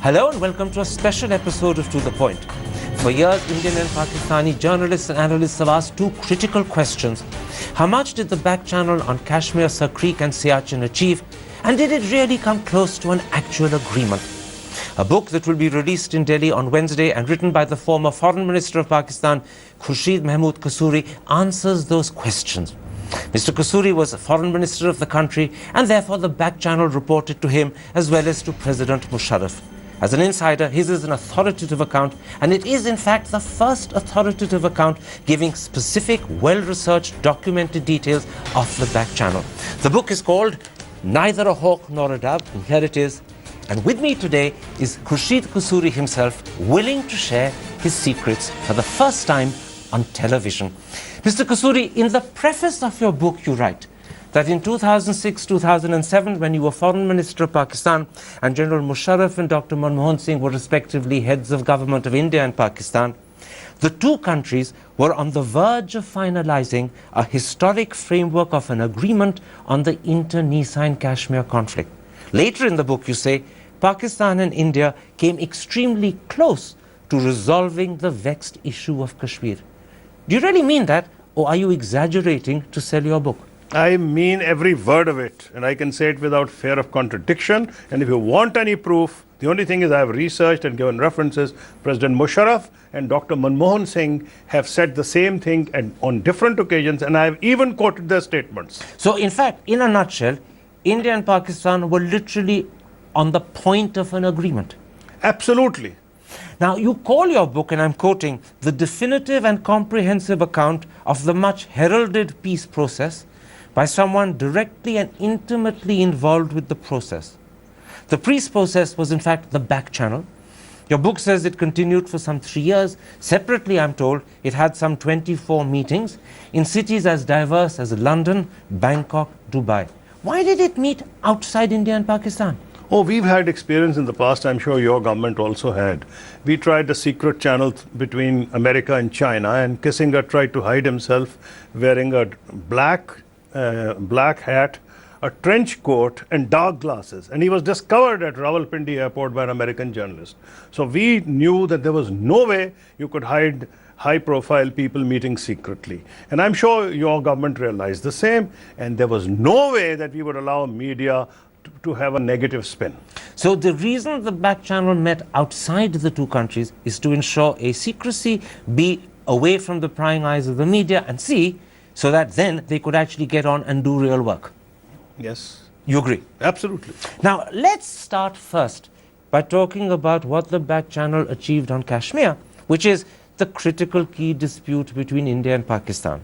Hello and welcome to a special episode of To The Point. For years, Indian and Pakistani journalists and analysts have asked two critical questions. How much did the back channel on Kashmir, Creek and Siachen achieve? And did it really come close to an actual agreement? A book that will be released in Delhi on Wednesday and written by the former Foreign Minister of Pakistan, Khurshid Mehmood Kasuri, answers those questions. Mr. Kasuri was Foreign Minister of the country and therefore the back channel reported to him as well as to President Musharraf. As an insider, his is an authoritative account, and it is in fact the first authoritative account giving specific, well-researched, documented details of the back channel. The book is called Neither a Hawk Nor a Dove, and here it is. And with me today is Khurshid Kasuri himself, willing to share his secrets for the first time on television. Mr. Kasuri, in the preface of your book you write that in 2006-2007, when you were Foreign Minister of Pakistan and General Musharraf and Dr. Mehmood were respectively heads of government of India and Pakistan, the two countries were on the verge of finalizing a historic framework of an agreement on the internecine Kashmir conflict. Later in the book you say, Pakistan and India came extremely close to resolving the vexed issue of Kashmir. Do you really mean that, or are you exaggerating to sell your book? I mean every word of it, and I can say it without fear of contradiction. And if you want any proof, the only thing is I have researched and given references. President Musharraf and Dr. Manmohan Singh have said the same thing and on different occasions, and I have even quoted their statements. So in fact, in a nutshell, India and Pakistan were literally on the point of an agreement. Absolutely. Now, you call your book, and I'm quoting, the definitive and comprehensive account of the much heralded peace process by someone directly and intimately involved with the process. The peace process was in fact the back channel. Your book says it continued for some 3 years. Separately, I'm told, it had some 24 meetings in cities as diverse as London, Bangkok, Dubai. Why did it meet outside India and Pakistan? Oh, we've had experience in the past. I'm sure your government also had. We tried the secret channel between America and China, and Kissinger tried to hide himself wearing a black hat, a trench coat and dark glasses, and he was discovered at Rawalpindi airport by an American journalist. So we knew that there was no way you could hide high-profile people meeting secretly, and I'm sure your government realized the same, and there was no way that we would allow media to have a negative spin. So the reason the back channel met outside the two countries is to ensure A, secrecy, B, away from the prying eyes of the media, and C, so that then they could actually get on and do real work. Yes. You agree? Absolutely. Now, let's start first by talking about what the back channel achieved on Kashmir, which is the critical key dispute between India and Pakistan.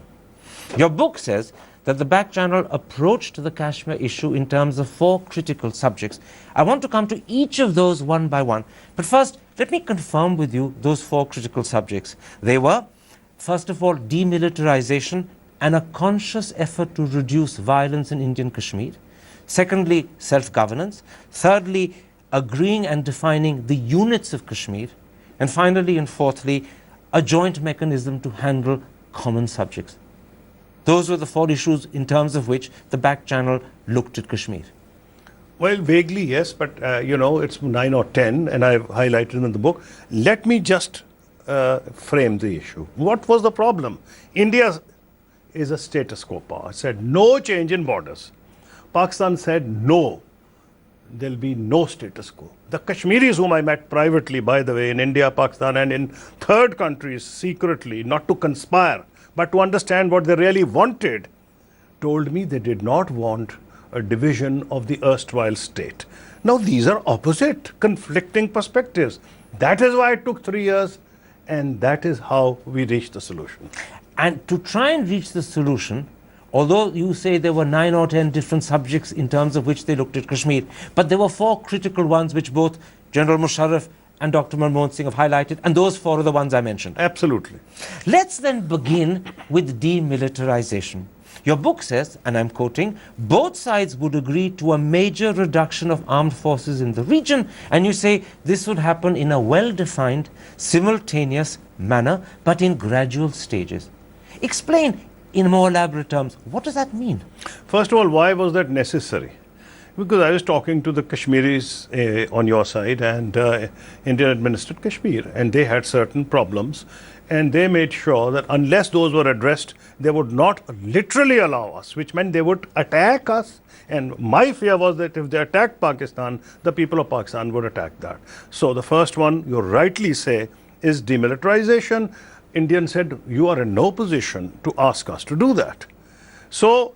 Your book says that the back channel approached the Kashmir issue in terms of 4 critical subjects. I want to come to each of those one by one. But first, let me confirm with you those 4 critical subjects. They were, first of all, demilitarization and a conscious effort to reduce violence in Indian Kashmir. Secondly, self-governance. Thirdly, agreeing and defining the units of Kashmir. And finally and fourthly, a joint mechanism to handle common subjects. Those were the 4 issues in terms of which the back channel looked at Kashmir. Well, vaguely, yes, but it's 9 or 10, and I've highlighted in the book. Let me just frame the issue. What was the problem? India is a status quo power. It said no change in borders. Pakistan said no, there'll be no status quo. The Kashmiris, whom I met privately, by the way, in India, Pakistan, and in third countries secretly, not to conspire, but to understand what they really wanted, told me they did not want a division of the erstwhile state. Now, these are opposite, conflicting perspectives. That is why it took 3 years, and that is how we reached the solution. And to try and reach the solution, although you say there were 9 or 10 different subjects in terms of which they looked at Kashmir, but there were 4 critical ones which both General Musharraf and Dr. Manmohan Singh have highlighted, and those 4 are the ones I mentioned. Absolutely. Let's then begin with demilitarization. Your book says, and I'm quoting, both sides would agree to a major reduction of armed forces in the region, and you say this would happen in a well-defined, simultaneous manner, but in gradual stages. Explain in more elaborate terms, what does that mean? First of all, why was that necessary? Because I was talking to the Kashmiris on your side and Indian administered Kashmir, and they had certain problems, and they made sure that unless those were addressed, they would not literally allow us, which meant they would attack us. And my fear was that if they attacked Pakistan, the people of Pakistan would attack that. So the first one, you rightly say, is demilitarization. Indians said, you are in no position to ask us to do that. So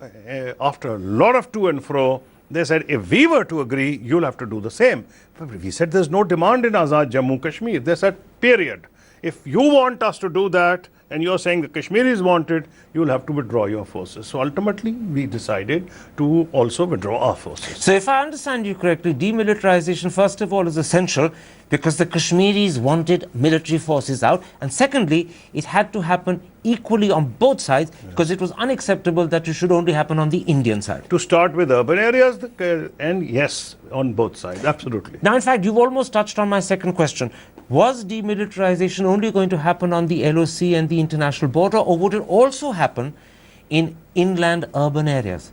after a lot of to and fro, they said, if we were to agree, you'll have to do the same. But we said, there's no demand in Azad Jammu Kashmir. They said, period. If you want us to do that, and you're saying the Kashmiris want it, you'll have to withdraw your forces. So ultimately, we decided to also withdraw our forces. So if I understand you correctly, demilitarization, first of all, is essential because the Kashmiris wanted military forces out. And secondly, it had to happen equally on both sides because it was unacceptable that it should only happen on the Indian side. To start with urban areas, and yes, on both sides, absolutely. Now, in fact, you've almost touched on my second question. Was demilitarization only going to happen on the LOC and the international border, or would it also happen in inland urban areas?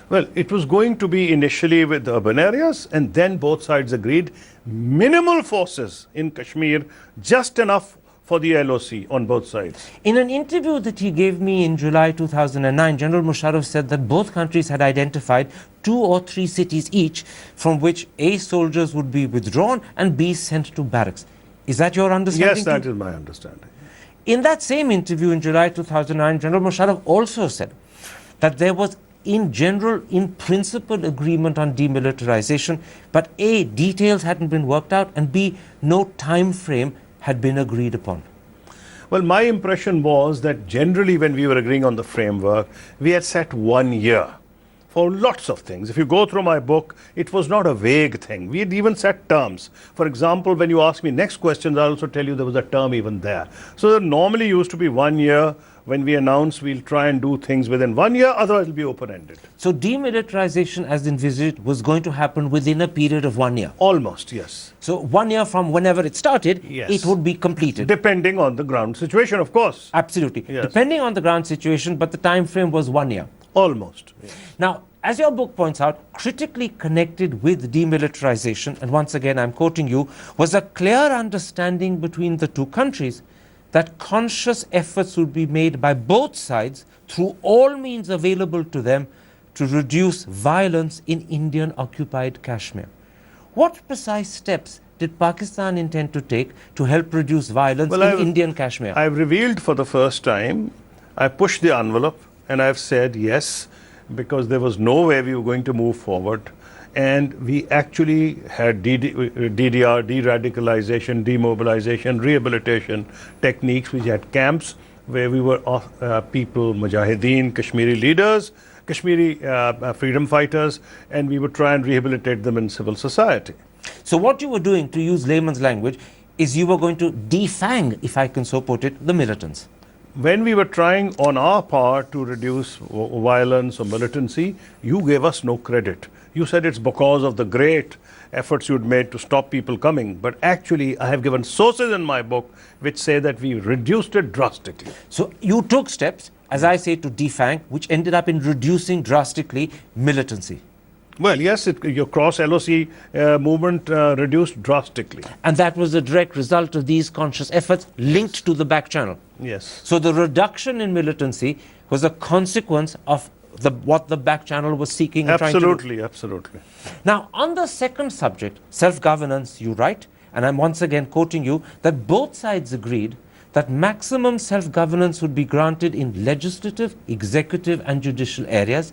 Well, it was going to be initially with urban areas, and then both sides agreed minimal forces in Kashmir, just enough for the LOC on both sides. In an interview that he gave me in July 2009, General Musharraf said that both countries had identified 2 or 3 cities each from which A, soldiers would be withdrawn and B, sent to barracks. Is that your understanding? Yes, that is my understanding. In that same interview in July 2009, General Musharraf also said that there was in general, in principle, agreement on demilitarization, but A, details hadn't been worked out, and B, no time frame had been agreed upon. Well, my impression was that generally when we were agreeing on the framework, we had set 1 year for lots of things. If you go through my book, it was not a vague thing. We had even set terms. For example, when you ask me next questions, I'll also tell you there was a term even there. So there normally used to be 1 year. When we announce, we'll try and do things within 1 year, otherwise it'll be open-ended. So demilitarization as envisaged was going to happen within a period of 1 year? Almost, yes. So 1 year from whenever it started, Yes. it would be completed? Depending on the ground situation, of course. Absolutely. Yes. Depending on the ground situation, but the time frame was 1 year. Almost. Yes. Now, as your book points out, critically connected with demilitarization, and once again I'm quoting you, was a clear understanding between the two countries that conscious efforts would be made by both sides through all means available to them to reduce violence in Indian occupied Kashmir. What precise steps did Pakistan intend to take to help reduce violence in Indian Kashmir? I've revealed for the first time, I pushed the envelope and I've said yes, because there was no way we were going to move forward. And we actually had DDR, de-radicalization, demobilization, rehabilitation techniques. We had camps where we were people, Mujahideen, Kashmiri leaders, Kashmiri freedom fighters, and we would try and rehabilitate them in civil society. So what you were doing, to use layman's language, is you were going to defang, if I can so put it, the militants. When we were trying on our part to reduce violence or militancy, you gave us no credit. You said it's because of the great efforts you'd made to stop people coming. But actually, I have given sources in my book which say that we reduced it drastically. So you took steps, as I say, to defang, which ended up in reducing drastically militancy. Well, yes, your cross-LOC movement reduced drastically. And that was a direct result of these conscious efforts linked to the back channel. Yes. So the reduction in militancy was a consequence of what the back channel was seeking and trying to do. Absolutely, absolutely. Now, on the second subject, self-governance, you write, and I'm once again quoting you, that both sides agreed that maximum self-governance would be granted in legislative, executive and judicial areas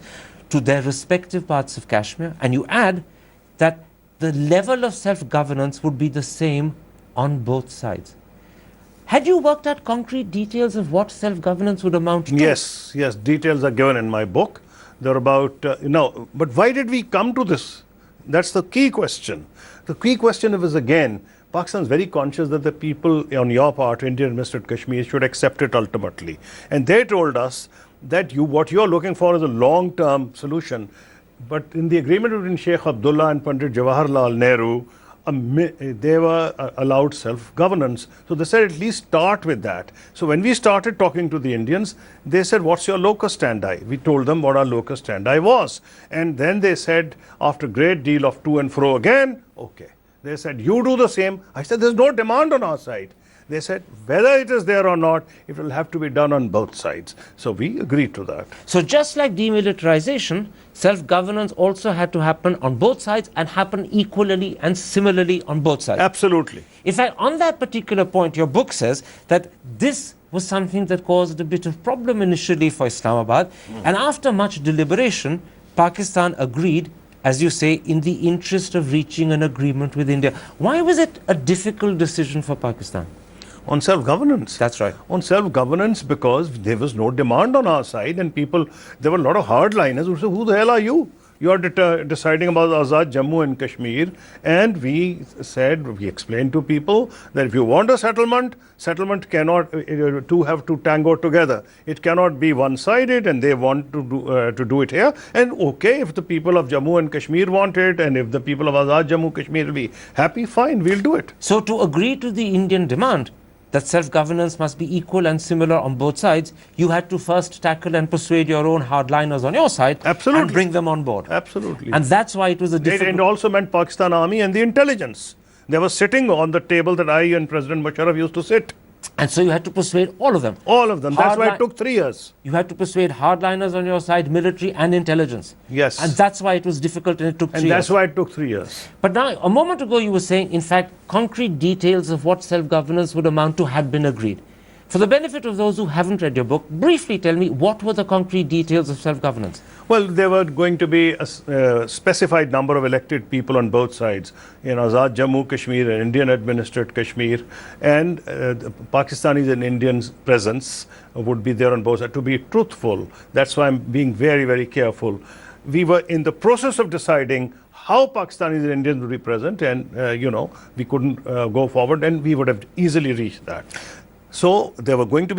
to their respective parts of Kashmir, and you add that the level of self-governance would be the same on both sides. Had you worked out concrete details of what self-governance would amount to? Yes, yes, details are given in my book. They're about, but why did we come to this? That's the key question. The key question is, again, Pakistan is very conscious that the people on your part, Indian administered Kashmir, should accept it ultimately. And they told us that what you're looking for is a long-term solution. But in the agreement between Sheikh Abdullah and Pandit Jawaharlal Nehru, they were allowed self-governance. So they said, at least start with that. So when we started talking to the Indians, they said, what's your locus standi? We told them what our locus standi was. And then they said, after a great deal of to and fro again, okay. They said, you do the same. I said, there's no demand on our side. They said, whether it is there or not, it will have to be done on both sides. So we agreed to that. So just like demilitarization, self-governance also had to happen on both sides and happen equally and similarly on both sides. Absolutely. In fact, on that particular point, your book says that this was something that caused a bit of problem initially for Islamabad. And after much deliberation, Pakistan agreed, as you say, in the interest of reaching an agreement with India. Why was it a difficult decision for Pakistan? On self-governance. That's right. On self-governance, because there was no demand on our side, and people, there were a lot of hardliners who said, who the hell are you? You are deciding about Azad Jammu and Kashmir. And we said, we explained to people that if you want a settlement, settlement cannot, two have to tango together. It cannot be one-sided, and they want to do it here. And okay, if the people of Jammu and Kashmir want it, and if the people of Azad Jammu Kashmir will be happy, fine, we'll do it. So to agree to the Indian demand that self-governance must be equal and similar on both sides, you had to first tackle and persuade your own hardliners on your side. Absolutely. And bring them on board. Absolutely. And that's why it was a difficult... It also meant Pakistan Army and the intelligence. They were sitting on the table that I and President Musharraf used to sit. And so you had to persuade all of them. All of them. That's why it took 3 years. You had to persuade hardliners on your side, military and intelligence. Yes. And that's why it was difficult and it took 3 years. And that's why it took 3 years. But now, a moment ago you were saying, in fact, concrete details of what self-governance would amount to had been agreed. For the benefit of those who haven't read your book, briefly tell me, what were the concrete details of self-governance? Well, there were going to be a specified number of elected people on both sides. In Azad Jammu Kashmir, an Indian administered Kashmir, and the Pakistanis and Indians' presence would be there on both sides. To be truthful, that's why I'm being very, very careful. We were in the process of deciding how Pakistanis and Indians would be present, and we couldn't go forward, and we would have easily reached that. So there were going to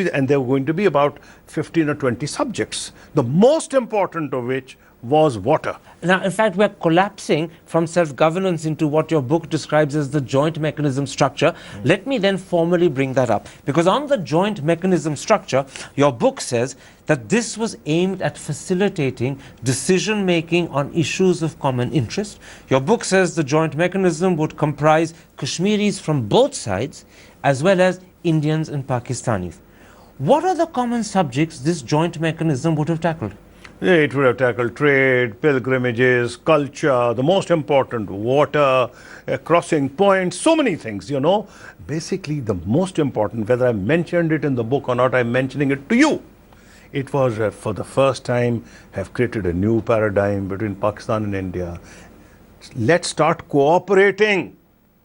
be about 15 or 20 subjects, the most important of which was water. Now, in fact, we're collapsing from self-governance into what your book describes as the joint mechanism structure. Let me then formally bring that up. Because on the joint mechanism structure, your book says that this was aimed at facilitating decision-making on issues of common interest. Your book says the joint mechanism would comprise Kashmiris from both sides, as well as Indians and Pakistanis. What are the common subjects this joint mechanism would have tackled? It would have tackled trade, pilgrimages, culture, the most important, water, crossing points, so many things, Basically, the most important, whether I mentioned it in the book or not, I'm mentioning it to you. It was, for the first time, have created a new paradigm between Pakistan and India. Let's start cooperating.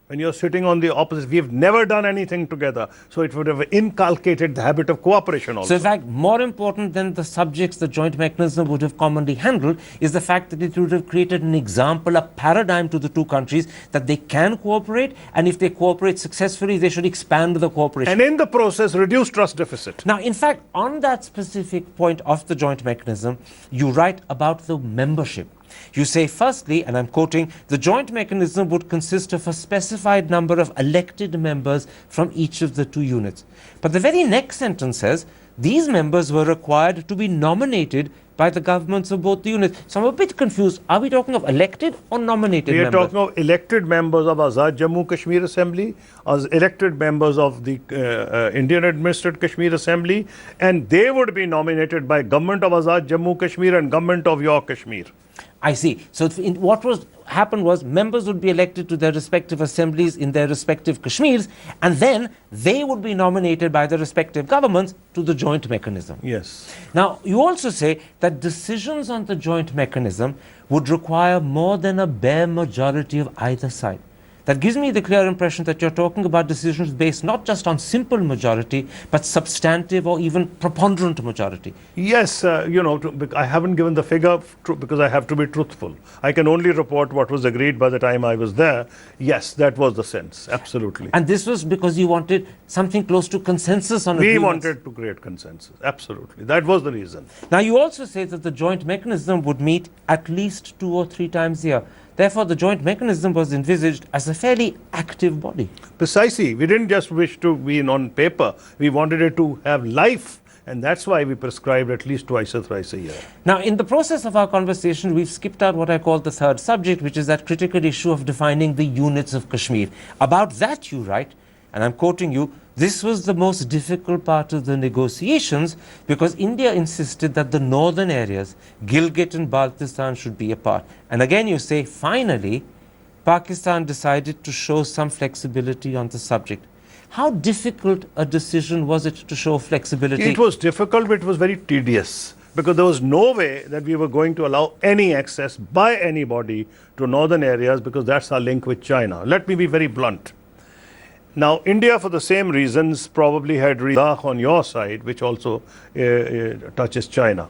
When you're sitting on the opposite, we've never done anything together. So it would have inculcated the habit of cooperation also. So in fact, more important than the subjects the joint mechanism would have commonly handled is the fact that it would have created an example, a paradigm to the two countries that they can cooperate, and if they cooperate successfully, they should expand the cooperation. And in the process, reduce trust deficit. Now, in fact, on that specific point of the joint mechanism, you write about the membership. You say, firstly, and I'm quoting, the joint mechanism would consist of a specified number of elected members from each of the two units. But the very next sentence says, these members were required to be nominated by the governments of both the units. So I'm a bit confused. Are we talking of elected or nominated members? We are talking of elected members of Azad Jammu Kashmir Assembly, as elected members of the Indian administered Kashmir Assembly, and they would be nominated by government of Azad Jammu Kashmir and government of your Kashmir. I see. So what happened was members would be elected to their respective assemblies in their respective Kashmirs, and then they would be nominated by the respective governments to the joint mechanism. Yes. Now, you also say that decisions on the joint mechanism would require more than a bare majority of either side. That gives me the clear impression that you're talking about decisions based not just on simple majority, but substantive or even preponderant majority. Yes, I haven't given the figure because I have to be truthful. I can only report what was agreed by the time I was there. Yes, that was the sense, absolutely. And this was because you wanted something close to consensus on agreements. We wanted to create consensus, absolutely. That was the reason. Now, you also say that the joint mechanism would meet at least 2 or 3 times a year. Therefore, the joint mechanism was envisaged as a fairly active body. Precisely. We didn't just wish to be on paper. We wanted it to have life. And that's why we prescribed at least twice or thrice a year. Now, in the process of our conversation, we've skipped out what I call the third subject, which is that critical issue of defining the units of Kashmir. About that, you write, and I'm quoting you, this was the most difficult part of the negotiations because India insisted that the northern areas, Gilgit and Baltistan, should be a part. And again, you say, finally, Pakistan decided to show some flexibility on the subject. How difficult a decision was it to show flexibility? It was difficult, but it was very tedious because there was no way that we were going to allow any access by anybody to northern areas because that's our link with China. Let me be very blunt. Now, India, for the same reasons, probably had Ladakh on your side, which also touches China.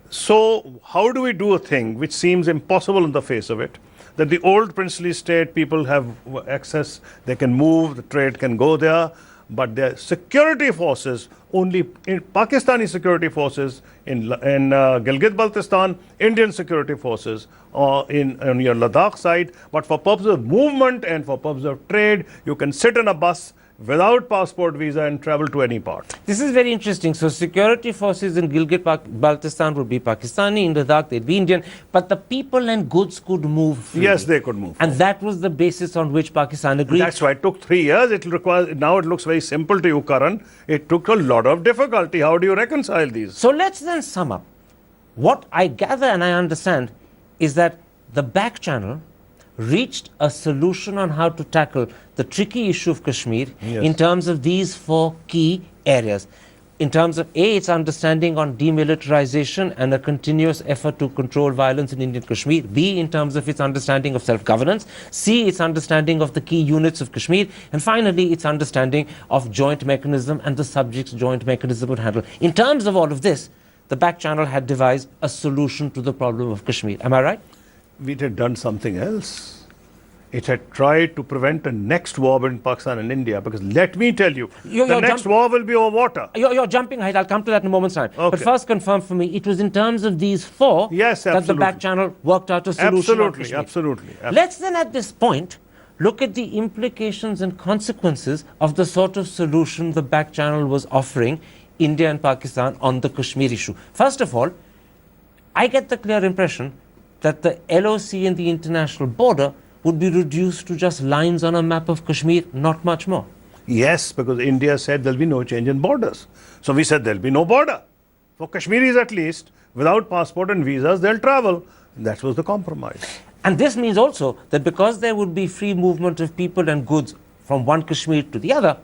So, how do we do a thing which seems impossible on the face of it? That the old princely state people have access, they can move, the trade can go there, but their security forces, only in Pakistani security forces in Gilgit-Baltistan, Indian security forces on your Ladakh side, but for purposes of movement and for purposes of trade, you can sit in a bus without passport visa and travel to any part. This is very interesting. So security forces in Gilgit-Baltistan would be Pakistani, in Ladakh they'd be Indian, but the people and goods could move freely. Yes, they could move. And that was the basis on which Pakistan agreed. That's why it took 3 years. Now it looks very simple to you, Karan. It took a lot of difficulty. How do you reconcile these? So let's then sum up. What I gather and I understand is that the back channel reached a solution on how to tackle the tricky issue of Kashmir in terms of these 4 key areas. In terms of A, its understanding on demilitarization and a continuous effort to control violence in Indian Kashmir. B, in terms of its understanding of self-governance. C, its understanding of the key units of Kashmir. And finally, its understanding of joint mechanism and the subjects joint mechanism would handle. In terms of all of this, the back channel had devised a solution to the problem of Kashmir. Am I right? It had done something else. It had tried to prevent a next war between Pakistan and India because let me tell you, the next war will be over water. You're jumping ahead. I'll come to that in a moment's time. Okay. But first confirm for me, it was in terms of these 4 that the back channel worked out a solution. Absolutely. Let's then at this point look at the implications and consequences of the sort of solution the back channel was offering India and Pakistan on the Kashmir issue. First of all, I get the clear impression that the LOC and the international border would be reduced to just lines on a map of Kashmir, not much more. Yes, because India said there'll be no change in borders. So we said there'll be no border. For Kashmiris at least, without passport and visas, they'll travel. That was the compromise. And this means also that because there would be free movement of people and goods from one Kashmir to the other,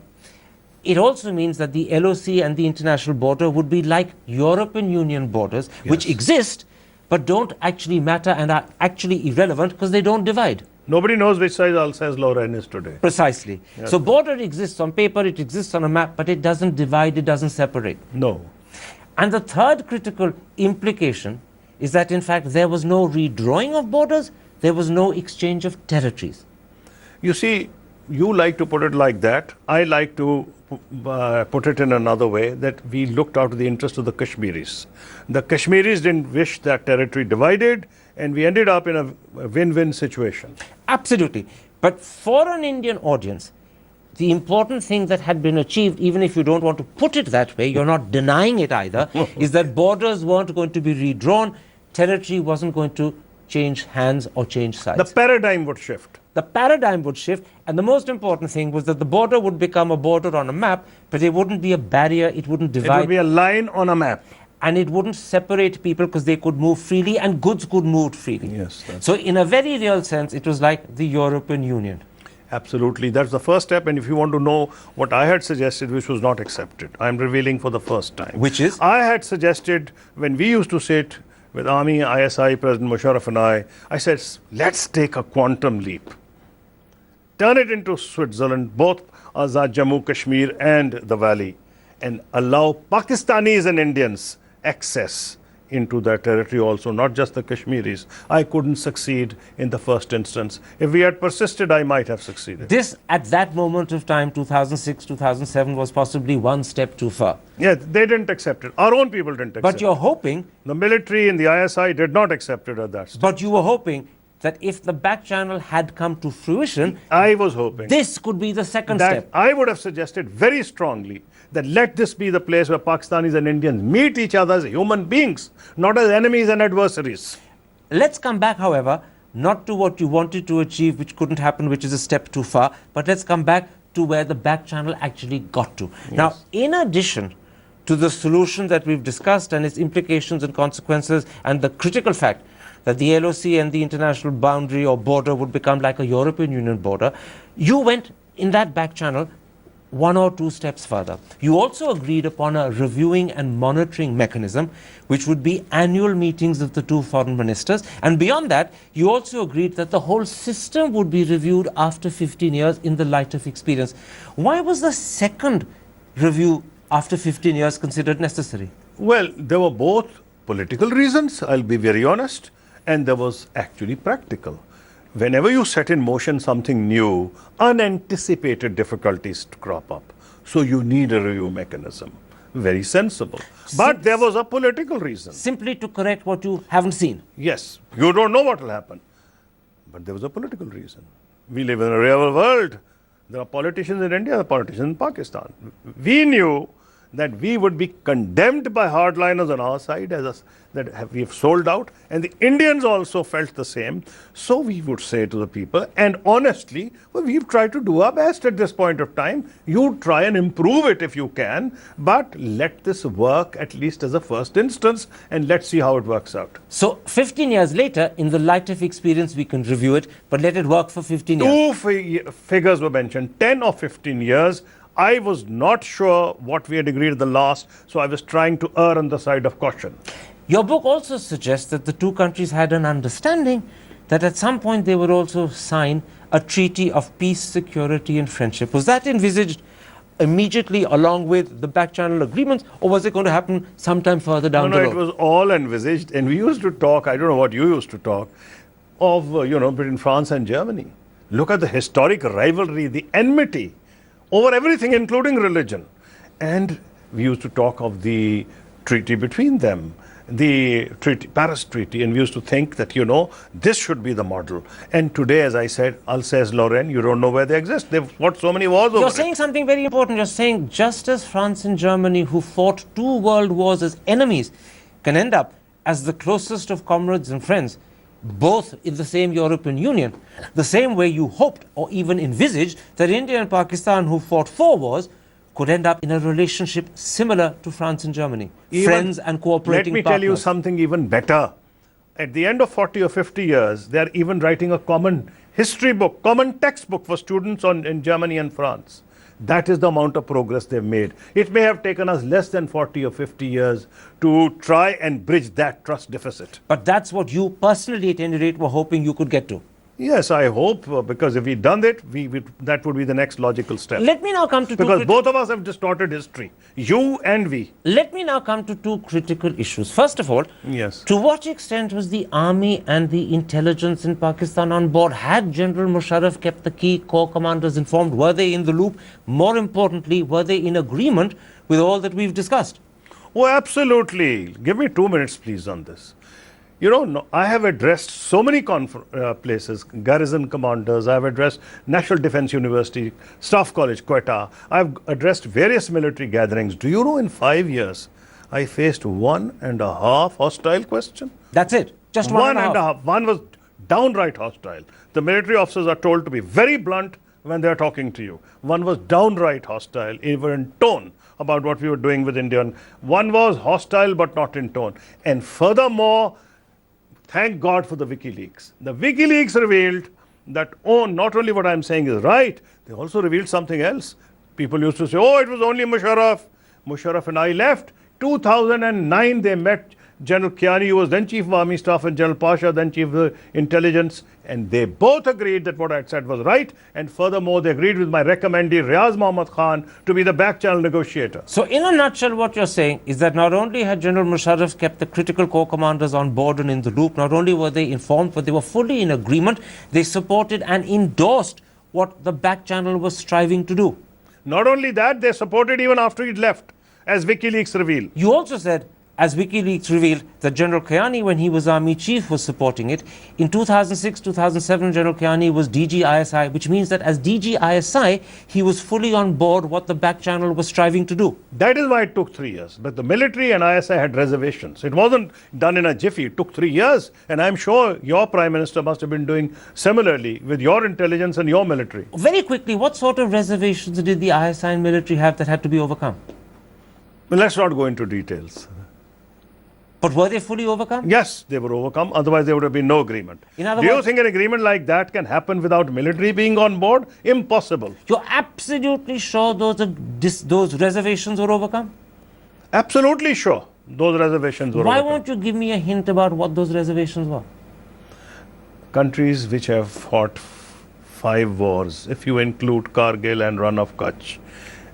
it also means that the LOC and the international border would be like European Union borders, which exist, but don't actually matter and are actually irrelevant because they don't divide. Nobody knows which side Alsace-Lorraine is today. Precisely. Yes. So border exists on paper, it exists on a map, but it doesn't divide, it doesn't separate. No. And the third critical implication is that in fact there was no redrawing of borders, there was no exchange of territories. You see, you like to put it like that. I like to put it in another way, that we looked out of the interest of the Kashmiris. The Kashmiris didn't wish that territory divided, and we ended up in a win-win situation. Absolutely. But for an Indian audience, the important thing that had been achieved, even if you don't want to put it that way, you're not denying it either, is that borders weren't going to be redrawn, territory wasn't going to change hands or change sides. The paradigm would shift. The paradigm would shift, and the most important thing was that the border would become a border on a map, but it wouldn't be a barrier, it wouldn't divide. It would be a line on a map. And it wouldn't separate people because they could move freely and goods could move freely. Yes. So in a very real sense, it was like the European Union. Absolutely. That's the first step. And if you want to know what I had suggested, which was not accepted, I'm revealing for the first time. Which is? I had suggested, when we used to sit with Army, ISI, President Musharraf and I said, let's take a quantum leap. Turn it into Switzerland, both Azad Jammu, Kashmir and the Valley, and allow Pakistanis and Indians access into that territory also, not just the Kashmiris. I couldn't succeed in the first instance. If we had persisted, I might have succeeded. This, at that moment of time, 2006, 2007, was possibly one step too far. Yeah, they didn't accept it. Our own people didn't accept it. But you're hoping... The military and the ISI did not accept it at that stage. But you were hoping that if the back channel had come to fruition, I was hoping this could be the second that step. I would have suggested very strongly that let this be the place where Pakistanis and Indians meet each other as human beings, not as enemies and adversaries. Let's come back, however, not to what you wanted to achieve, which couldn't happen, which is a step too far, but let's come back to where the back channel actually got to. Yes. Now, in addition to the solution that we've discussed and its implications and consequences, and the critical fact that the LOC and the international boundary or border would become like a European Union border, you went in that back channel one or two steps further. You also agreed upon a reviewing and monitoring mechanism, which would be annual meetings of the two foreign ministers. And beyond that, you also agreed that the whole system would be reviewed after 15 years in the light of experience. Why was the second review after 15 years considered necessary? Well, there were both political reasons, I'll be very honest, and there was actually practical. Whenever you set in motion something new, unanticipated difficulties crop up. So you need a review mechanism. Very sensible. But there was a political reason. Simply to correct what you haven't seen. Yes, you don't know what will happen. But there was a political reason. We live in a real world. There are politicians in India, there are politicians in Pakistan. We knew that we would be condemned by hardliners on our side we have sold out, and the Indians also felt the same. So we would say to the people, and honestly, well, we've tried to do our best at this point of time. You try and improve it if you can, but let this work at least as a first instance, and let's see how it works out. So 15 years later, in the light of experience, we can review it, but let it work for 15 years. Two figures were mentioned, 10 or 15 years. I was not sure what we had agreed at the last, so I was trying to err on the side of caution. Your book also suggests that the two countries had an understanding that at some point they would also sign a treaty of peace, security and friendship. Was that envisaged immediately along with the back channel agreements, or was it going to happen sometime further down the road? No, it was all envisaged, and we used to talk, I don't know what you used to talk, of, between France and Germany. Look at the historic rivalry, the enmity over everything, including religion. And we used to talk of the treaty between them, the Paris Treaty, and we used to think that, this should be the model. And today, as I said, Alsace-Lorraine, you don't know where they exist. They've fought so many wars over it. You're saying something very important. You're saying just as France and Germany, who fought 2 world wars as enemies, can end up as the closest of comrades and friends, both in the same European Union, the same way you hoped or even envisaged that India and Pakistan, who fought 4 wars, could end up in a relationship similar to France and Germany, friends and cooperating partners. Let me tell you something even better. At the end of 40 or 50 years, they are even writing a common history book, common textbook for students in Germany and France. That is the amount of progress they've made. It may have taken us less than 40 or 50 years to try and bridge that trust deficit. But that's what you personally, at any rate, were hoping you could get to. Yes, I hope, because if we'd done that, that would be the next logical step. Let me now come to because both of us have distorted history, you and we. Let me now come to 2 critical issues. First of all, yes, to what extent was the army and the intelligence in Pakistan on board? Had General Musharraf kept the key corps commanders informed? Were they in the loop? More importantly, were they in agreement with all that we've discussed? Oh, absolutely. Give me 2 minutes, please, on this. I have addressed so many places, garrison commanders, I have addressed National Defense University, Staff College, Quetta. I have addressed various military gatherings. Do you know in 5 years, I faced 1.5 hostile question? That's it? Just 1.5? One was downright hostile. The military officers are told to be very blunt when they are talking to you. One was downright hostile, even in tone, about what we were doing with India. One was hostile but not in tone. And furthermore, thank God for the WikiLeaks. The WikiLeaks revealed that, not only what I'm saying is right, they also revealed something else. People used to say, it was only Musharraf. Musharraf and I left. 2009, they met General Kiani, who was then Chief of Army Staff, and General Pasha, then Chief of Intelligence, and they both agreed that what I had said was right, and furthermore, they agreed with my recommendee, Riaz Muhammad Khan, to be the back channel negotiator. So, in a nutshell, what you're saying is that not only had General Musharraf kept the critical corps commanders on board and in the loop, not only were they informed, but they were fully in agreement. They supported and endorsed what the back channel was striving to do. Not only that, they supported even after he'd left, as WikiLeaks revealed. You also said as WikiLeaks revealed, that General Kayani, when he was army chief, was supporting it. In 2006, 2007, General Kayani was DG ISI, which means that as DG ISI, he was fully on board what the back channel was striving to do. That is why it took 3 years. But the military and ISI had reservations. It wasn't done in a jiffy. It took 3 years. And I'm sure your Prime Minister must have been doing similarly with your intelligence and your military. Very quickly, what sort of reservations did the ISI and military have that had to be overcome? Well, let's not go into details. But were they fully overcome? Yes, they were overcome. Otherwise, there would have been no agreement. In other Do you words- think an agreement like that can happen without military being on board? Impossible. You're absolutely sure those reservations were overcome? Absolutely sure those reservations were Why overcome. won't you give me a hint about what those reservations were? Countries which have fought 5 wars, if you include Kargil and Run of Kutch,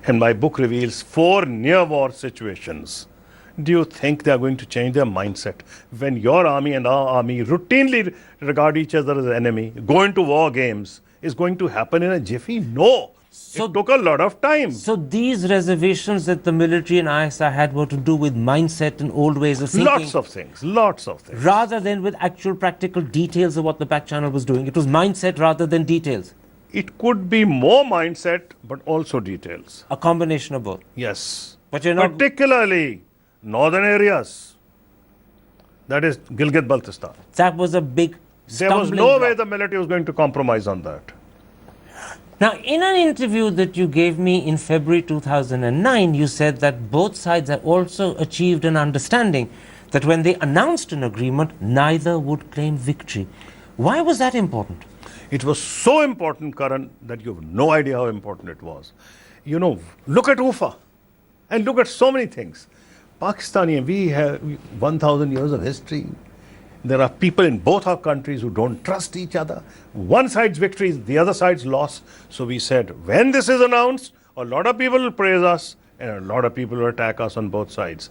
and my book reveals 4 near-war situations. Do you think they are going to change their mindset when your army and our army routinely regard each other as an enemy? Go into war games is going to happen in a jiffy? No. So- it took a lot of time. So these reservations that the military and ISI had were to do with mindset and old ways of thinking, Lots of things. rather than with actual practical details of what the back channel was doing. It was mindset rather than details. It could be more mindset, but also details. A combination of both. Yes. But you're not. Particularly northern areas. That is Gilgit-Baltistan. That was a big There was stumbling no block. way the military was going to compromise on that. Now, in an interview that you gave me in February 2009, you said that both sides had also achieved an understanding that when they announced an agreement, neither would claim victory. Why was that important? It was so important, Karan, that you have no idea how important it was. You know, look at UFA and look at so many things. Pakistani, we have 1,000 years of history. There are people in both our countries who don't trust each other. One side's victory is the other side's loss. So we said, when this is announced, a lot of people will praise us and a lot of people will attack us on both sides.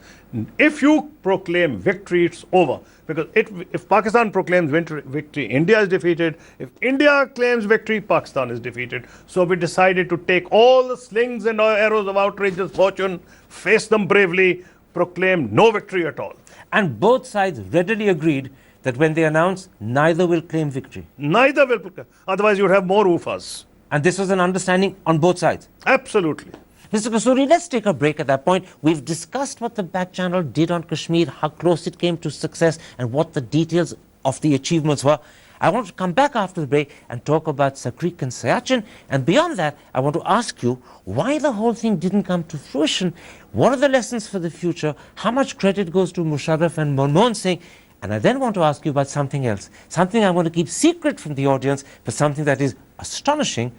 If you proclaim victory, it's over. Because if Pakistan proclaims victory, India is defeated. If India claims victory, Pakistan is defeated. So we decided to take all the slings and arrows of outrageous fortune, face them bravely, proclaim no victory at all. And both sides readily agreed that when they announced, neither will claim victory. Neither will proclaim. Otherwise, you would have more UFAs. And this was an understanding on both sides. Absolutely. Mr. Kasuri, let's take a break at that point. We've discussed what the back channel did on Kashmir, how close it came to success, and what the details of the achievements were. I want to come back after the break and talk about Creek and Siachen. And beyond that, I want to ask you why the whole thing didn't come to fruition. What are the lessons for the future? How much credit goes to Musharraf and Manmohan Singh? And I then want to ask you about something else, something I want to keep secret from the audience, but something that is astonishing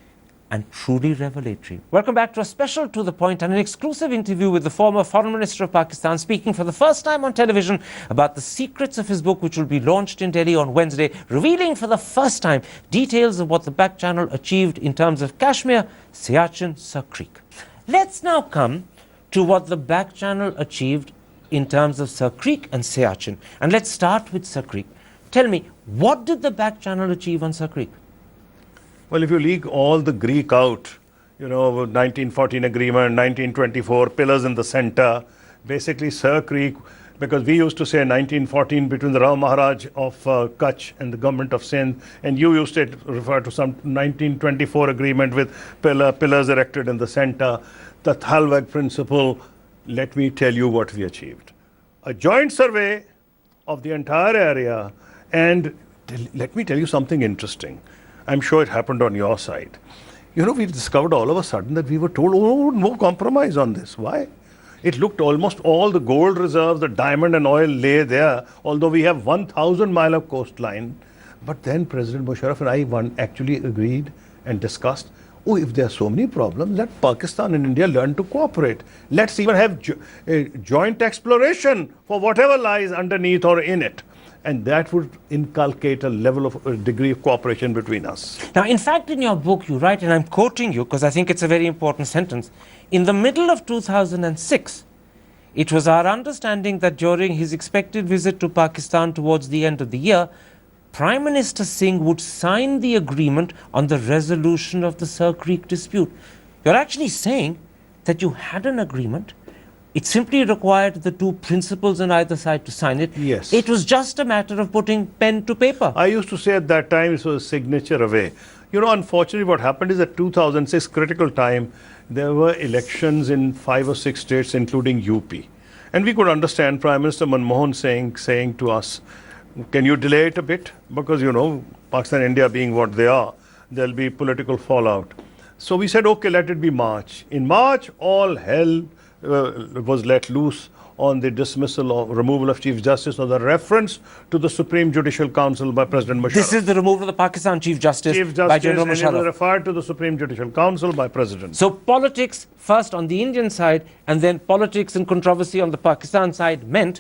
and truly revelatory. Welcome back to a special To The Point and an exclusive interview with the former Foreign Minister of Pakistan, speaking for the first time on television about the secrets of his book, which will be launched in Delhi on Wednesday, revealing for the first time details of what the back channel achieved in terms of Kashmir, Siachen, Creek. Let's now come to what the back channel achieved in terms of Creek and Siachen. And let's start with Creek. Tell me, what did the back channel achieve on Creek? Well, if you leave all the Greek out, 1914 agreement, 1924, pillars in the center, basically Sir Creek, because we used to say 1914 between the Rao Maharaj of Kutch and the government of Sindh, and you used to refer to some 1924 agreement with pillars erected in the center, the Thalweg principle. Let me tell you what we achieved. A joint survey of the entire area, and let me tell you something interesting. I'm sure it happened on your side. We discovered all of a sudden that we were told, oh, no compromise on this. Why? It looked almost all the gold reserves, the diamond and oil lay there, although we have 1,000 mile of coastline. But then President Musharraf and I actually agreed and discussed, if there are so many problems, let Pakistan and India learn to cooperate. Let's even have joint exploration for whatever lies underneath or in it. And that would inculcate a level of a degree of cooperation between us. Now, in fact, in your book, you write, and I'm quoting you because I think it's a very important sentence, in the middle of 2006, it was our understanding that during his expected visit to Pakistan towards the end of the year, Prime Minister Singh would sign the agreement on the resolution of the Creek dispute. You're actually saying that you had an agreement, It simply required the two principals on either side to sign it. Yes. It was just a matter of putting pen to paper. I used to say at that time it was a signature away. You know, unfortunately, what happened is at 2006, critical time, there were elections in 5 or 6 states, including UP. And we could understand Prime Minister Mehmood saying to us, can you delay it a bit? Because, you know, Pakistan and India being what they are, there'll be political fallout. So we said, okay, let it be March. In March, all hell was let loose on the dismissal or removal of Chief Justice or the reference to the Supreme Judicial Council by President Musharraf. This is the removal of the Pakistan Chief Justice by General and it was Musharraf. referred to the Supreme Judicial Council by President. So politics first on the Indian side and then politics and controversy on the Pakistan side meant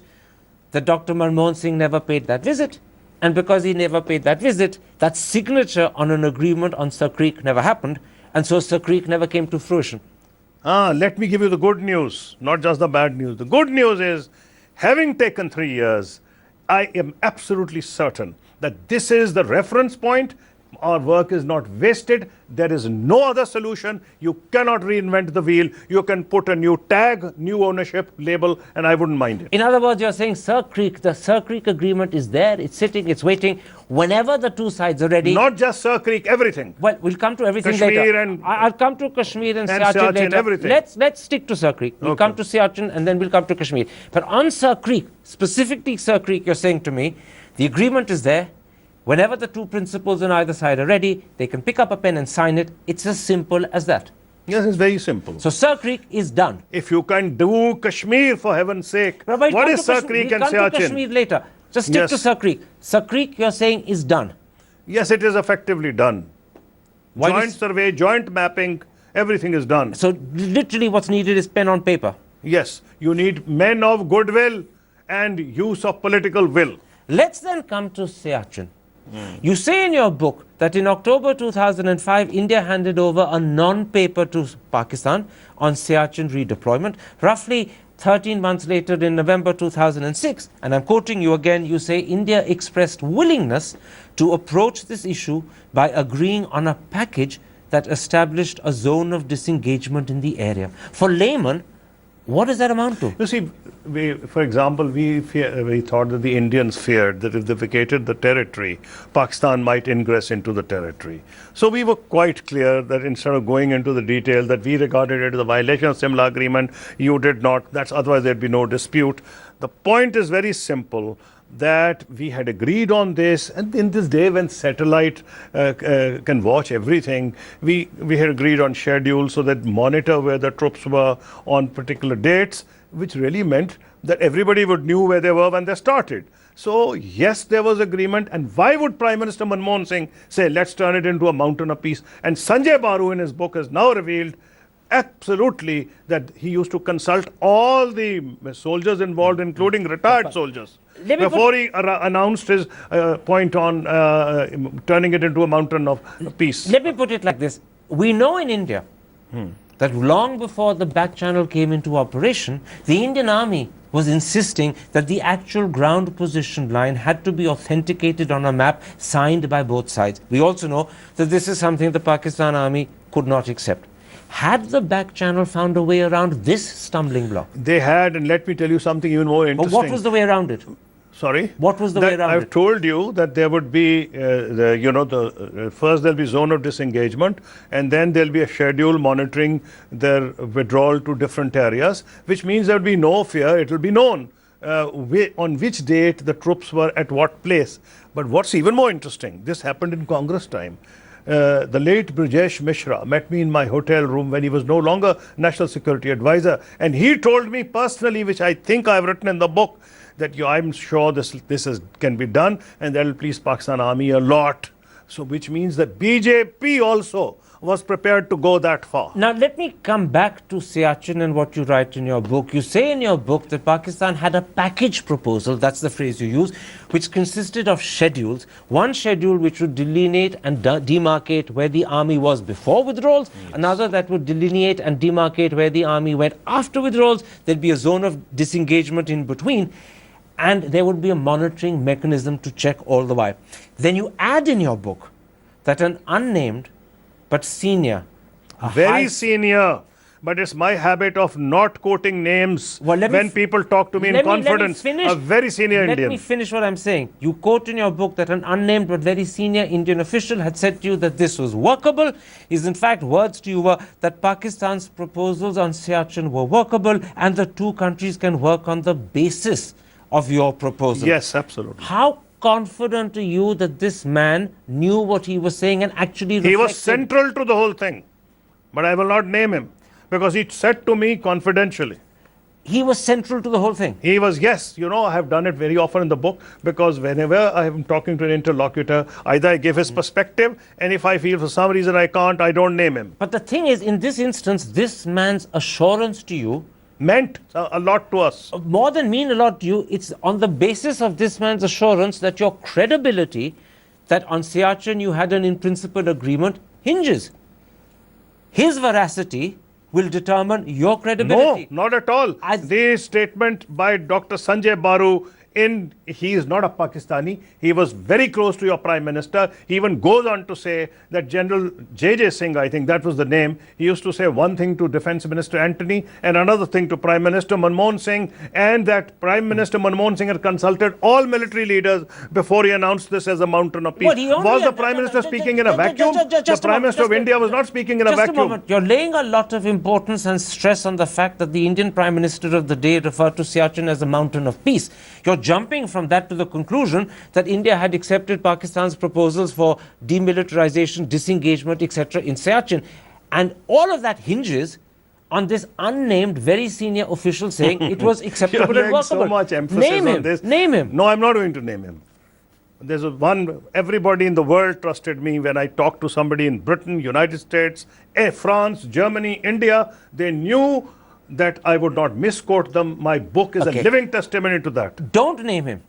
that Dr. Manmohan Singh never paid that visit. And because he never paid that visit, that signature on an agreement on Sir Creek never happened. And so Sir Creek never came to fruition. Let me give you the good news, not just the bad news. The good news is, having taken 3 years, I am absolutely certain that this is the reference point. Our work is not wasted. There is no other solution. You cannot reinvent the wheel. You can put a new tag, new ownership label, and I wouldn't mind it. In other words, you're saying Sir Creek, the Sir Creek agreement is there, it's sitting, it's waiting. Whenever the two sides are ready. Not just Sir Creek, everything. Well, we'll come to everything Kashmir later. and I'll come to Kashmir and Siachen Siachen, later. everything. Let's stick to Sir Creek. We'll come to Siachen and then we'll come to Kashmir. But on Sir Creek, specifically Sir Creek, you're saying to me, the agreement is there. Whenever the two principals on either side are ready, they can pick up a pen and sign it. It's as simple as that. Yes, it's very simple. So Sir Creek is done. If you can do Kashmir, for heaven's sake, But what is Sir Creek and we'll come to Siachen? Kashmir later. Just stick to Yes. Sir Creek. Sir Creek, you're saying, is done. Yes, it is effectively done. Why Joint this- survey, joint mapping, everything is done. So literally what's needed is pen on paper. Yes, you need men of goodwill and use of political will. Let's then come to Siachen. You say in your book that in October 2005, India handed over a non-paper to Pakistan on Siachen redeployment. Roughly 13 months later, in November 2006, and I'm quoting you again, you say India expressed willingness to approach this issue by agreeing on a package that established a zone of disengagement in the area. For laymen, what does that amount to? You see, for example, we thought that the Indians feared that if they vacated the territory, Pakistan might ingress into the territory. So we were quite clear that instead of going into the detail that we regarded it as a violation of Simla Agreement, you did not. That's otherwise there'd be no dispute. The point is very simple, that we had agreed on this, and in this day when satellite can watch everything, we had agreed on schedule so that monitor where the troops were on particular dates, which really meant that everybody would knew where they were when they started. So yes, there was agreement. And why would Prime Minister Manmohan Singh say, let's turn it into a mountain of peace? And Sanjay Baru in his book has now revealed absolutely that he used to consult all the soldiers involved, including retired soldiers, before he announced his point on turning it into a mountain of peace. Let me put it like this. We know in India that long before the back channel came into operation, the Indian Army was insisting that the actual ground position line had to be authenticated on a map signed by both sides. We also know that this is something the Pakistan Army could not accept. Had the back channel found a way around this stumbling block? They had, and let me tell you something even more interesting. But what was the way around it? Sorry? What was the way around I've it? told you that there would be, first there'll be zone of disengagement, and then there'll be a schedule monitoring their withdrawal to different areas, which means there'll be no fear. It will be known on which date the troops were at what place. But what's even more interesting, this happened in Congress time. The late Brijesh Mishra met me in my hotel room when he was no longer National Security Advisor, and he told me personally, which I think I've written in the book, that I'm sure this can be done, and that will please Pakistan Army a lot. So which means that BJP also was prepared to go that far. Now let me come back to Siachen and what you write in your book. You say in your book that Pakistan had a package proposal, that's the phrase you use, which consisted of schedules. One schedule which would delineate and demarcate where the army was before withdrawals, another that would delineate and demarcate where the army went after withdrawals. There'd be a zone of disengagement in between, and there would be a monitoring mechanism to check all the while. Then you add in your book that an unnamed but senior, Very senior, but it's my habit of not quoting names Well, when people talk to me in confidence. A very senior Indian. Let me finish what I'm saying. You quote in your book that an unnamed but very senior Indian official had said to you that this was workable. His, in fact, words to you were that Pakistan's proposals on Siachen were workable and the two countries can work on the basis of your proposal. Yes, absolutely. How confident are you that this man knew what he was saying and actually reflected? He was central to the whole thing, but I will not name him because he said to me confidentially. He was central to the whole thing. He was, yes. You know, I have done it very often in the book because whenever I am talking to an interlocutor, either I give his perspective, and if I feel for some reason I can't, I don't name him. But the thing is, in this instance, this man's assurance to you Meant a lot to us. more than mean a lot to you, it's on the basis of this man's assurance that your credibility, that on Siachen you had an in-principle agreement, hinges. His veracity will determine your credibility. No, not at all. The statement by Dr. Sanjay Baru, he is not a Pakistani. He was very close to your Prime Minister. He even goes on to say that General J.J. Singh, I think that was the name, he used to say one thing to Defence Minister Antony and another thing to Prime Minister Manmohan Singh, and that Prime Minister Manmohan Singh had consulted all military leaders before he announced this as a mountain of peace. Was the Prime Minister speaking in a vacuum? The Prime Minister of India was not speaking in a vacuum. Just a moment. You're laying a lot of importance and stress on the fact that the Indian Prime Minister of the day referred to Siachen as a mountain of peace. You're jumping from that to the conclusion that India had accepted Pakistan's proposals for demilitarization, disengagement, etc. in Siachen. And all of that hinges on this unnamed, very senior official saying it was acceptable and workable. So much emphasis on this. Name him. No, I'm not going to name him. There's one, everybody in the world trusted me when I talked to somebody in Britain, United States, France, Germany, India. They knew that I would not misquote them. My book is a living testimony to that. Don't name him.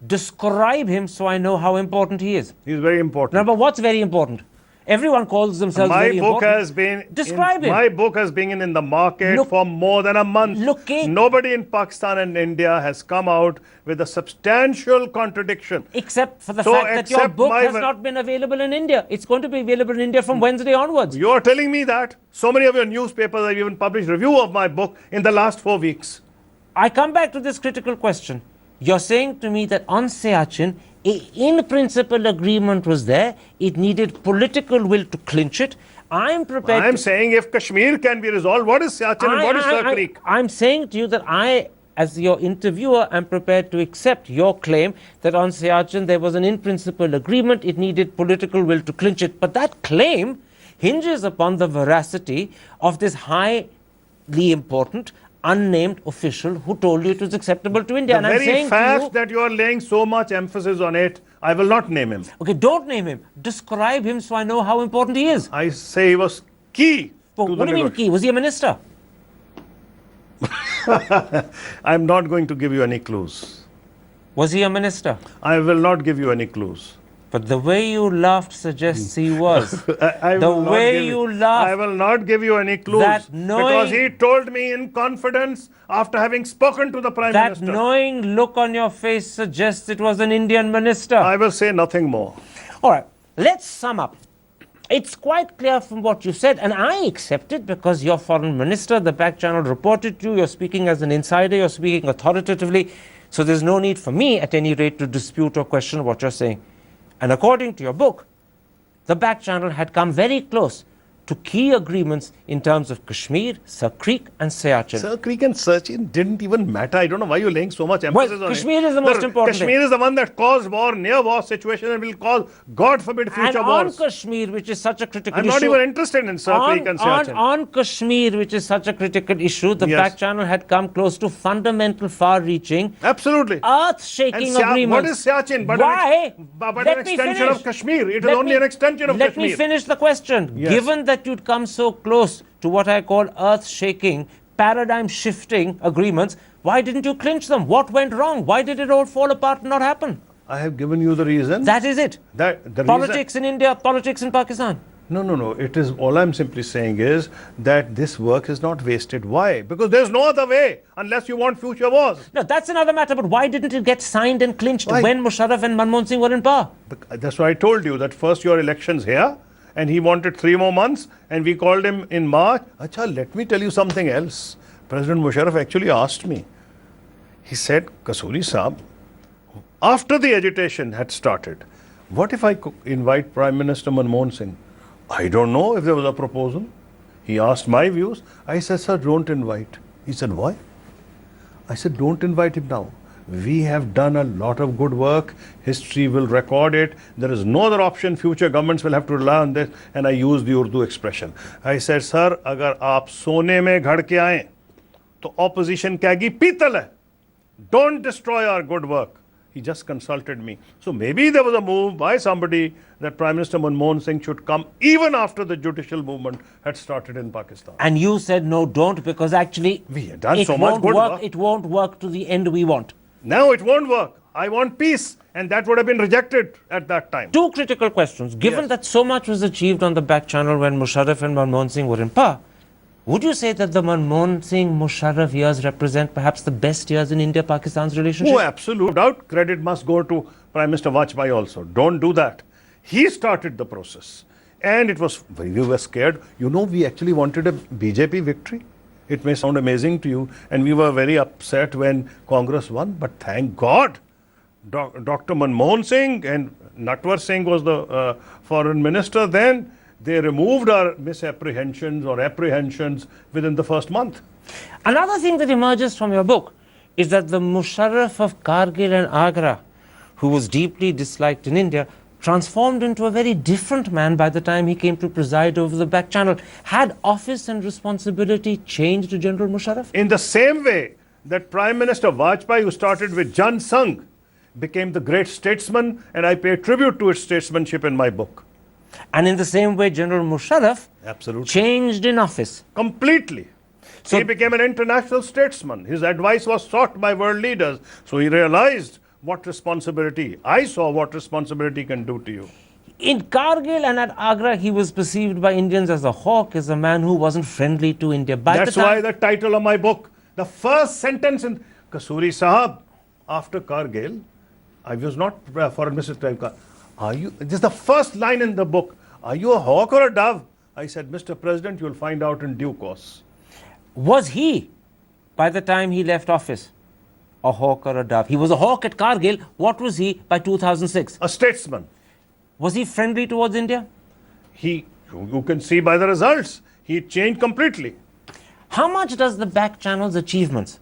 Describe him so I know how important he is. He's very important. Now, but what's very important? Everyone calls themselves very important. Describe him. My book has been in the market for more than a month. Nobody in Pakistan and India has come out with a substantial contradiction. Except for the fact that your book has not been available in India. It's going to be available in India from Wednesday onwards. You are telling me that? So many of your newspapers have even published review of my book in the last 4 weeks. I come back to this critical question. You're saying to me that on Siachen, in principle agreement was there. It needed political will to clinch it. I'm prepared. I'm saying if Kashmir can be resolved, what is Siachen and what is Sir Creek? I'm saying to you that I, as your interviewer, am prepared to accept your claim that on Siachen there was an in principle agreement. It needed political will to clinch it. But that claim hinges upon the veracity of this highly important unnamed official who told you it was acceptable to India. The very fact that you are laying so much emphasis on it, I will not name him. Okay, don't name him. Describe him so I know how important he is. I say he was key. What do you mean key? Was he a minister? I'm not going to give you any clues. Was he a minister? I will not give you any clues. But the way you laughed suggests he was. I will not give you any clues because he told me in confidence after having spoken to the Prime Minister. That knowing look on your face suggests it was an Indian minister. I will say nothing more. All right, let's sum up. It's quite clear from what you said, and I accept it because you're foreign minister, the back channel reported to you, you're speaking as an insider, you're speaking authoritatively, so there's no need for me at any rate to dispute or question what you're saying. And according to your book, the back channel had come very close to key agreements in terms of Kashmir, Sir Creek and Siachen. Sir Creek and Siachen didn't even matter. I don't know why you're laying so much emphasis on Kashmir is the most important Kashmir is the one that caused war, near war situation, and will cause, God forbid, future wars. On Kashmir, which is such a critical issue. I'm not even interested in Sir Creek and Siachen. On Kashmir, which is such a critical issue, the back channel had come close to fundamental, far-reaching, absolutely earth-shaking agreements. What is Siachen? But an extension of Kashmir. It is only an extension of Kashmir. Let me finish the question. Given that you'd come so close to what I call earth-shaking, paradigm-shifting agreements, why didn't you clinch them? What went wrong? Why did it all fall apart and not happen? I have given you the reason. That is it. Politics in India, politics in Pakistan. No. It is, all I'm simply saying is that this work is not wasted. Why? Because there's no other way unless you want future wars. No, that's another matter. But why didn't it get signed and clinched when Musharraf and Manmohan Singh were in power? That's why I told you that first your elections here, and he wanted 3 more months, and we called him in March. Acha, let me tell you something else. President Musharraf actually asked me. He said, Kasuri Saab, after the agitation had started, what if I could invite Prime Minister Manmohan Singh? I don't know if there was a proposal. He asked my views. I said, sir, don't invite. He said, why? I said, don't invite him now. We have done a lot of good work. History will record it. There is no other option. Future governments will have to rely on this. And I used the Urdu expression. I said, sir, agar aap sone mein ghad ke aaye, to opposition kehegi peetal hai. Don't destroy our good work. He just consulted me. So maybe there was a move by somebody that Prime Minister Manmohan Singh should come even after the judicial movement had started in Pakistan. And you said, no, don't, because actually We have done so much good work. It won't work to the end we want. No, it won't work. I want peace. And that would have been rejected at that time. 2 critical questions. Given Yes. that so much was achieved on the back channel when Musharraf and Manmohan Singh were in power, would you say that the Manmohan Singh-Musharraf years represent perhaps the best years in India-Pakistan's relationship? Oh, absolutely. Without credit must go to Prime Minister Vajpayee also. Don't do that. He started the process. And it was, we were scared. You know, we actually wanted a BJP victory. It may sound amazing to you. And we were very upset when Congress won. But thank God, Dr. Manmohan Singh and Natwar Singh was the foreign minister then. They removed our misapprehensions or apprehensions within the first month. Another thing that emerges from your book is that the Musharraf of Kargil and Agra, who was deeply disliked in India, transformed into a very different man by the time he came to preside over the back channel. Had office and responsibility changed to General Musharraf? In the same way that Prime Minister Vajpayee, who started with Jan Sangh, became the great statesman, and I pay tribute to his statesmanship in my book. And in the same way, General Musharraf Absolutely. changed in office. Completely. So- He became an international statesman. His advice was sought by world leaders. So he realized what responsibility, I saw what responsibility can do to you. In Kargil and at Agra, he was perceived by Indians as a hawk, as a man who wasn't friendly to India. That's why the title of my book, the first sentence in Kasuri Sahab, after Kargil, I was not foreign minister. Are you? This is the first line in the book. Are you a hawk or a dove? I said, Mr. President, you'll find out in due course. Was he, by the time he left office, a hawk or a dove? He was a hawk at Kargil. What was he by 2006? A statesman. Was he friendly towards India? You can see by the results, he changed completely. How much does the back channel's achievements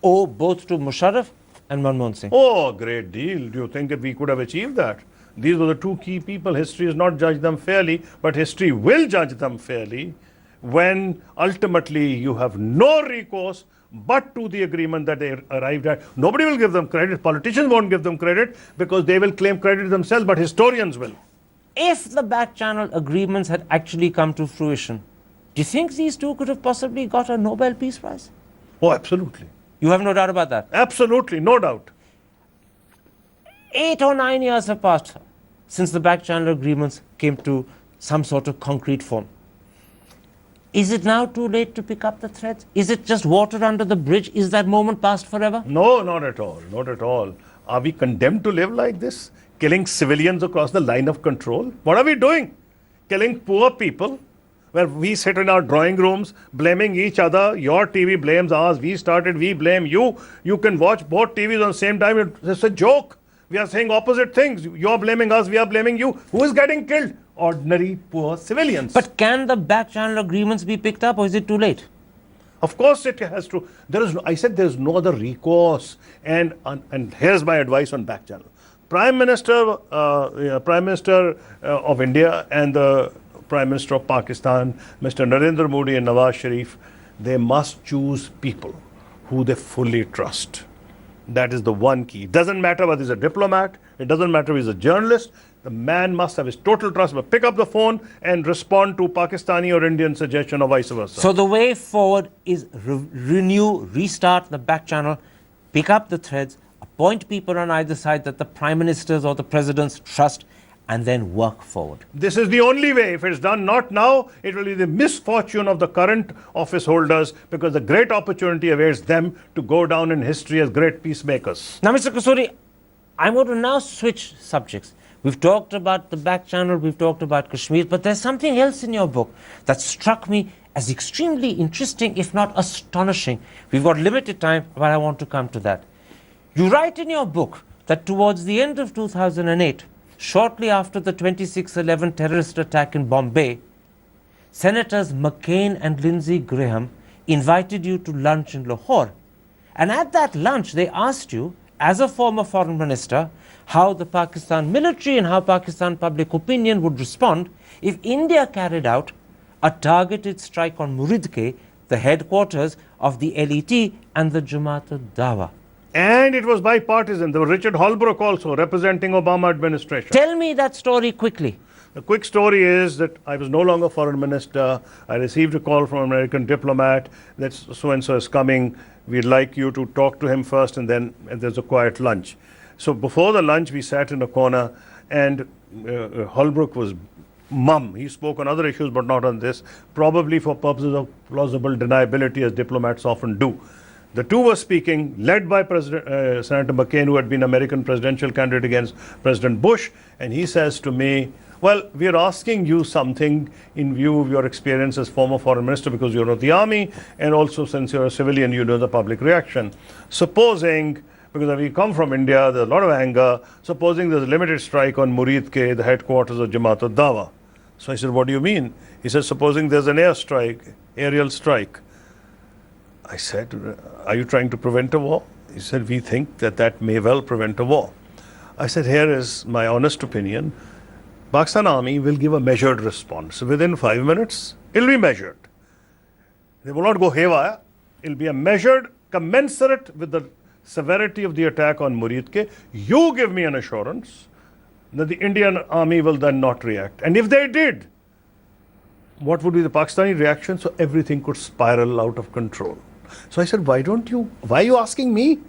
owe both to Musharraf and Manmohan Singh? Oh, a great deal. Do you think that we could have achieved that? These were the 2 key people. History has not judged them fairly, but history will judge them fairly when ultimately you have no recourse but to the agreement that they arrived at. Nobody will give them credit. Politicians won't give them credit because they will claim credit themselves, but historians will. If the back channel agreements had actually come to fruition, do you think these 2 could have possibly got a Nobel Peace Prize? Oh, absolutely. You have no doubt about that? Absolutely, no doubt. 8 or 9 years have passed since the back channel agreements came to some sort of concrete form. Is it now too late to pick up the threads? Is it just water under the bridge? Is that moment past forever? No, not at all. Not at all. Are we condemned to live like this? Killing civilians across the line of control? What are we doing? Killing poor people? Where we sit in our drawing rooms blaming each other. Your TV blames ours. We started, we blame you. You can watch both TVs on the same time. It's a joke. We are saying opposite things. You're blaming us, we are blaming you. Who is getting killed? Ordinary poor civilians. But can the back channel agreements be picked up, or is it too late? Of course it has to. I said there is no other recourse. And here's my advice on back channel. Prime Minister of India and the Prime Minister of Pakistan, Mr. Narendra Modi and Nawaz Sharif, they must choose people who they fully trust. That is the one key. It doesn't matter whether he's a diplomat, it doesn't matter if he's a journalist, the man must have his total trust, but pick up the phone and respond to Pakistani or Indian suggestion or vice versa. So the way forward is renew, restart the back channel, pick up the threads, appoint people on either side that the prime ministers or the presidents trust, and then work forward. This is the only way. If it's done not now, it will be the misfortune of the current office holders because the great opportunity awaits them to go down in history as great peacemakers. Now, Mr. Kasuri, I'm going to now switch subjects. We've talked about the back channel, we've talked about Kashmir, but there's something else in your book that struck me as extremely interesting, if not astonishing. We've got limited time, but I want to come to that. You write in your book that towards the end of 2008, shortly after the 26/11 terrorist attack in Bombay, Senators McCain and Lindsey Graham invited you to lunch in Lahore. And at that lunch, they asked you, as a former foreign minister, how the Pakistan military and how Pakistan public opinion would respond if India carried out a targeted strike on Muridke, the headquarters of the LET and the Jamaat-ud-Dawa. And it was bipartisan. There was Richard Holbrooke also representing Obama administration. Tell me that story quickly. The quick story is that I was no longer foreign minister. I received a call from an American diplomat that so-and-so is coming. We'd like you to talk to him first, and there's a quiet lunch. So before the lunch, we sat in a corner, and Holbrooke was mum. He spoke on other issues, but not on this, probably for purposes of plausible deniability, as diplomats often do. The two were speaking, led by Senator McCain, who had been American presidential candidate against President Bush, and he says to me, well, we are asking you something in view of your experience as former foreign minister, because you're of the army, and also since you're a civilian, you know the public reaction. Supposing, because we come from India, there's a lot of anger, supposing there's a limited strike on Muridke, the headquarters of Jamaat-ud-Dawa. So I said, what do you mean? He said, supposing there's an aerial strike. I said, are you trying to prevent a war? He said, we think that that may well prevent a war. I said, here is my honest opinion. Pakistan Army will give a measured response. Within 5 minutes, it'll be measured. They will not go haywire. It'll be a measured, commensurate with the severity of the attack on Muridke. You give me an assurance that the Indian Army will then not react. And if they did, what would be the Pakistani reaction? So everything could spiral out of control. So I said, why are you asking me?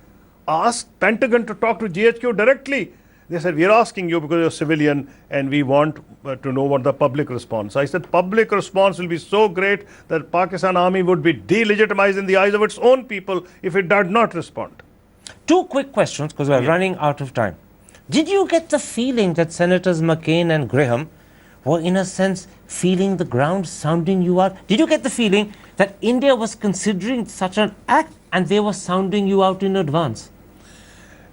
Ask Pentagon to talk to GHQ directly. They said, we are asking you because you're a civilian and we want to know what the public response. I said, public response will be so great that Pakistan Army would be delegitimized in the eyes of its own people if it did not respond. Two quick questions, because we're running out of time. Did you get the feeling that Senators McCain and Graham were, in a sense, feeling the ground, sounding you out? Did you get the feeling that India was considering such an act and they were sounding you out in advance?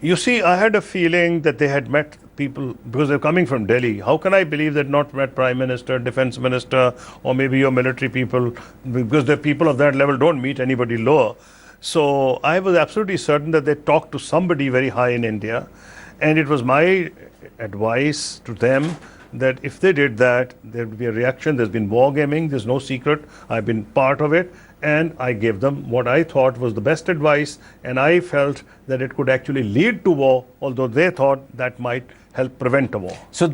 You see, I had a feeling that they had met people, because they're coming from Delhi. How can I believe they'd not met Prime Minister, Defense Minister, or maybe your military people, because the people of that level don't meet anybody lower. So I was absolutely certain that they talked to somebody very high in India. And it was my advice to them that if they did that, there would be a reaction. There's been war gaming. There's no secret. I've been part of it. And I gave them what I thought was the best advice. And I felt that it could actually lead to war, although they thought that might help prevent a war. So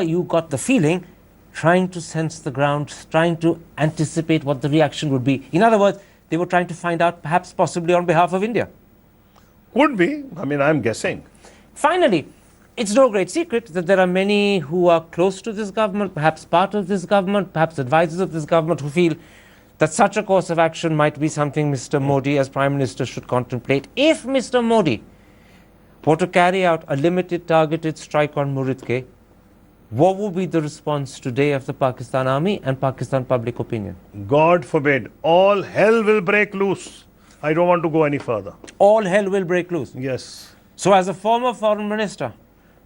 you got the feeling, trying to sense the ground, trying to anticipate what the reaction would be. In other words, they were trying to find out, perhaps possibly on behalf of India. Could be. I mean, I'm guessing. Finally, it's no great secret that there are many who are close to this government, perhaps part of this government, perhaps advisors of this government, who feel that such a course of action might be something Mr. Modi as Prime Minister should contemplate. If Mr. Modi were to carry out a limited targeted strike on Muridke, what would be the response today of the Pakistan Army and Pakistan public opinion? God forbid. All hell will break loose. I don't want to go any further. All hell will break loose? Yes. So as a former foreign minister,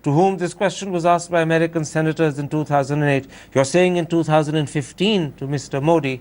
to whom this question was asked by American senators in 2008, you're saying in 2015 to Mr. Modi,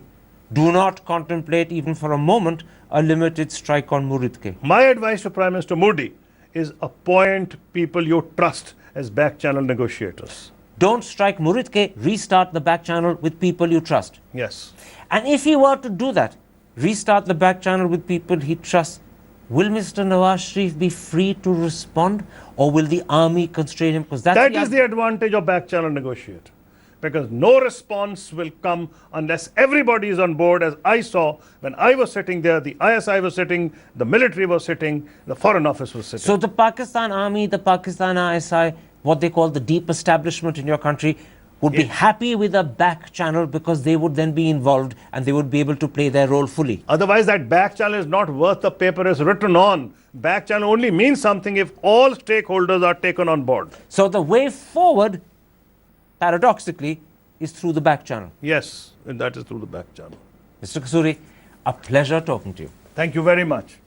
do not contemplate even for a moment a limited strike on Muridke. My advice to Prime Minister Modi is appoint people you trust as back channel negotiators. Don't strike Muridke, restart the back channel with people you trust. Yes. And if he were to do that, restart the back channel with people he trusts, will Mr. Nawaz Sharif be free to respond, or will the army constrain him? Because that is the advantage of back channel negotiator. Because no response will come unless everybody is on board, as I saw when I was sitting there, the ISI was sitting, the military was sitting, the foreign office was sitting. So the Pakistan army, the Pakistan ISI, what they call the deep establishment in your country, would be happy with a back channel, because they would then be involved and they would be able to play their role fully. Otherwise, that back channel is not worth the paper it's written on. Back channel only means something if all stakeholders are taken on board. So the way forward, paradoxically, is through the back channel. Yes, and that is through the back channel. Mr. Kasuri, a pleasure talking to you. Thank you very much.